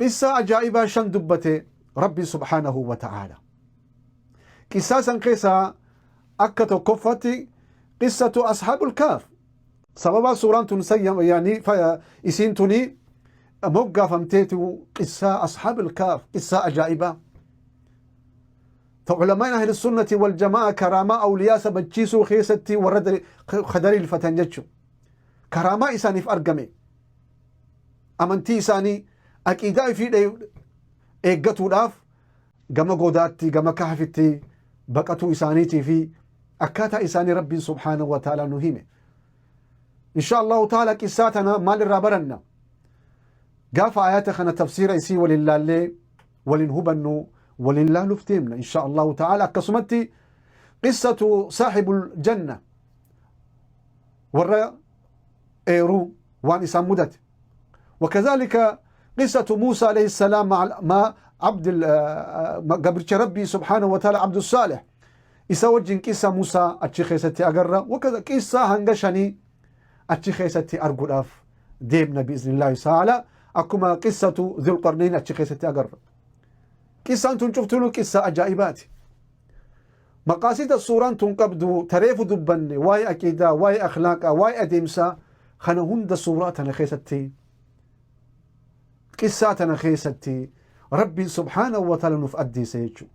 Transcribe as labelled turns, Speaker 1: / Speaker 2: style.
Speaker 1: قصة عجائبة شن دبته ربي سبحانه وتعالى قصة كيسا أكتو كفتي قصة أصحاب الكهف سبب سورة تنسيم يعني فإسنتني موقع فمتيتو قصة أصحاب الكهف قصة عجائبة فعلماء أهل السنة والجماعة كرامة أولياء سبجيسو خيستي ورد خدري الفتنجتشو كرامة إساني في أرقمي أمنتي إساني أكيدا في إيقاتو داف قما قوداتي قما كهفتي بقاتو إسانيتي في أكاتا إساني ربي سبحانه وتعالى نهيمه إن شاء الله تعالى قصاتنا مال الرابرنا قاف آيات خنا تفسير إسي ولله اللي ولنهبنو ولله لفتيمنا إن شاء الله تعالى كسمتي قصة صاحب الجنة ورى إيرو وان إسام مدت وكذلك قصة موسى عليه السلام مع عبد قبرش ربي سبحانه وتعالى عبد الصالح يسوجن قصة موسى أتشخيستي أقرر وكذا قصة هنغشني أتشخيستي أرقلاف ديمنا بإذن الله تعالى أكما قصة ذو القرنين أتشخيستي أقرر قصة أنتم شفتوا قصة أجائبات مقاصد الصورة تنقبض تريف دبن واي أكيدا واي أخلاق واي أديمسا خنهند صوراتنا خيستي قصاتنا خيستي ربي سبحانه وتعالى نفأدي سيجو